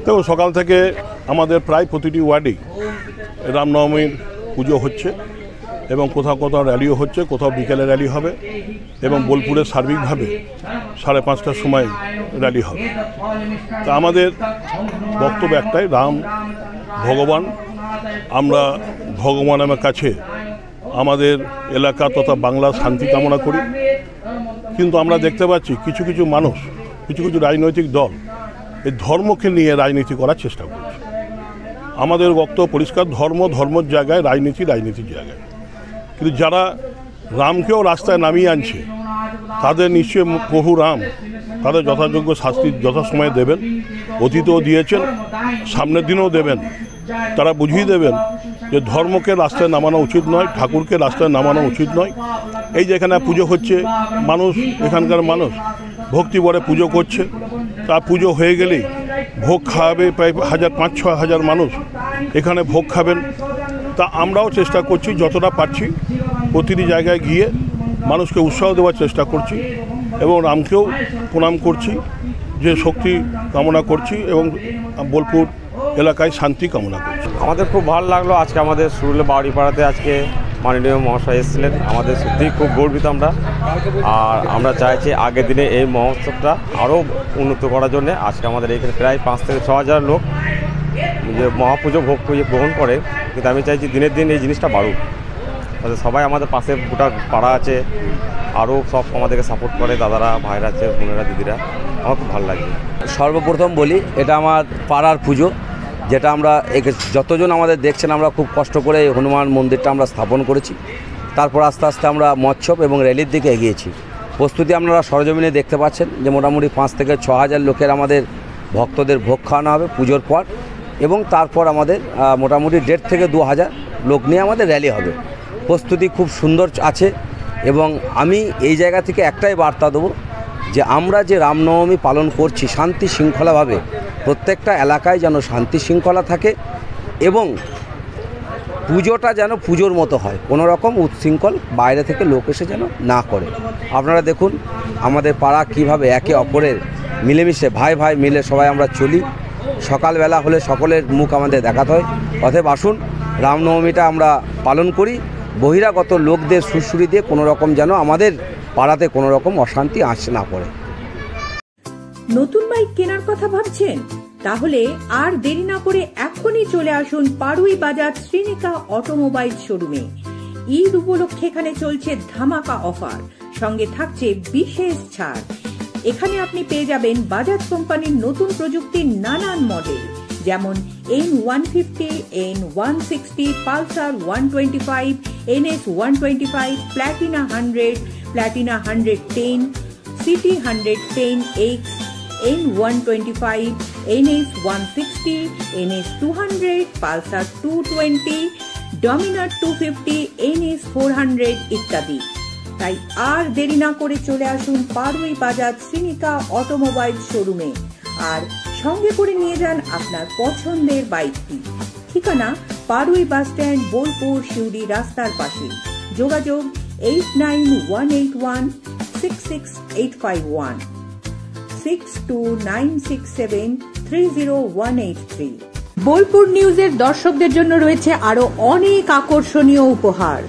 দেখো সকাল থেকে আমাদের প্রায় প্রতিটি ওয়ার্ডেই রামনবমীর পুজো হচ্ছে এবং কোথাও কোথাও র্যালিও হচ্ছে, কোথাও বিকেলে র্যালি হবে এবং বোলপুরে সার্বিকভাবে 5:30টার সময় র্যালি হবে। তা আমাদের বক্তব্য একটাই, রাম ভগবান, আমরা ভগবানের কাছে আমাদের এলাকা তথা বাংলার শান্তি কামনা করি। কিন্তু আমরা দেখতে পাচ্ছি কিছু কিছু মানুষ, কিছু কিছু রাজনৈতিক দল এই ধর্মকে নিয়ে রাজনীতি করার চেষ্টা করছে। আমাদের বক্তব্য পরিষ্কার, ধর্ম ধর্মের জায়গায়, রাজনীতি রাজনীতির জায়গায়। কিন্তু যারা রামকেও রাস্তায় নামিয়ে আনছে তাদের নিশ্চয়ই প্রভু রাম তাদের যথাযোগ্য শাস্তি যথাসময়ে দেবেন, অতীতেও দিয়েছেন, সামনের দিনেও দেবেন। তারা বুঝিয়ে দেবেন যে ধর্মকে রাস্তায় নামানো উচিত নয়, ঠাকুরকে রাস্তায় নামানো উচিত নয়। এই যে এখানে পুজো হচ্ছে, মানুষ এখানকার মানুষ ভক্তি ভরে পুজো করছে, তা পুজো হয়ে গেলেই ভোগ খাওয়াবে প্রায় 5-6 হাজার মানুষ এখানে ভোগ খাবেন। তা আমরাও চেষ্টা করছি যতটা পারছি প্রতিটি জায়গায় গিয়ে মানুষকে উৎসাহ দেওয়ার চেষ্টা করছি এবং রামকেও প্রণাম করছি, যে শক্তি কামনা করছি এবং বোলপুর এলাকায় শান্তি কামনা করছি। আমাদের খুব ভালো লাগলো আজকে আমাদের সুরুলে বাউড়িপাড়াতে আজকে মাননীয় মহাশয় এসেছিলেন, আমাদের সত্যিই খুব গর্বিত আমরা। আর আমরা চাইছি আগের দিনে এই মহোৎসবটা আরও উন্নত করার জন্য। আজকে আমাদের এখানে প্রায় 5 থেকে 6 হাজার লোক যে মহাপুজো ভোগ গ্রহণ করে, কিন্তু আমি চাইছি দিনের দিন এই জিনিসটা বাড়ুক। সবাই আমাদের পাশে গোটা পাড়া আছে, আরও সব আমাদেরকে সাপোর্ট করে, দাদারা, ভাইরা আছে, বোনেরা, দিদিরা, আমার খুব ভালো লাগে। সর্বপ্রথম বলি, এটা আমার পাড়ার পুজো, যেটা আমরা যতজন আমাদের দেখছেন আমরা খুব কষ্ট করে এই হনুমান মন্দিরটা আমরা স্থাপন করেছি। তারপর আস্তে আস্তে আমরা মৎসব এবং র্যালির দিকে এগিয়েছি। প্রস্তুতি আপনারা সরজমিনে দেখতে পাচ্ছেন যে মোটামুটি 5 থেকে 6 হাজার লোকের আমাদের ভক্তদের ভোগ খাওয়ানো হবে পুজোর পর, এবং তারপর আমাদের মোটামুটি 1.5 থেকে 2 হাজার লোক নিয়ে আমাদের র্যালি হবে। প্রস্তুতি খুব সুন্দর আছে এবং আমি এই জায়গা থেকে একটাই বার্তা দেবো যে আমরা যে রামনবমী পালন করছি শান্তি শৃঙ্খলাভাবে, প্রত্যেকটা এলাকায় যেন শান্তি শৃঙ্খলা থাকে এবং পুজোটা যেন পুজোর মতো হয়, কোনো রকম উচ্ছৃঙ্খল বাইরে থেকে লোক এসে যেন না করে। আপনারা দেখুন আমাদের পাড়া কিভাবে একে অপরের মিলেমিশে ভাই ভাই মিলে সবাই আমরা চলি। সকালবেলা হলে সকলের মুখ আমাদের দেখাতে হয়। অতএব আসুন রামনবমীটা আমরা পালন করি, বহিরাগত লোকদের সুরসুরি দিয়ে কোনো রকম যেন আমাদের পাড়াতে কোনো রকম অশান্তি আসে না পড়ে। নতুন বাইক কেনার কথা ভাবছেন? তাহলে আর দেরি না করে এখনই চলে আসুন পাড়ুই বাজার শ্রীনিকা অটোমোবাইল শোরুমে। ঈদ উপলক্ষে এখানে চলছে ধামাকা অফার, সঙ্গে থাকছে বিশেষ ছাড়। এখানে আপনি পেয়ে যাবেন বাজাজ কোম্পানির নতুন প্রযুক্তির নানান মডেল, যেমন N150, N160, Pulsar 125, NS 125, Platina 100, Platina 110, CT 110X, N125, NS 160, NS 200, Pulsar 220, Dominar 250, NS 400 ইত্যাদি। তাই আর দেরি না করে চলে আসুন পাড়ুই বাজার শ্রীনিকা অটোমোবাইল শোরুমে, আর সঙ্গে করে নিয়ে যান আপনার পছন্দের বাইকটি। ঠিকানা পাড়ুই বাস স্ট্যান্ড, বোলপুর শিউড়ি রাস্তার পাশে। যোগাযোগ 8918166851, 6296730183। বোলপুর নিউজের দর্শকদের জন্য রয়েছে আরো অনেক আকর্ষণীয় উপহার।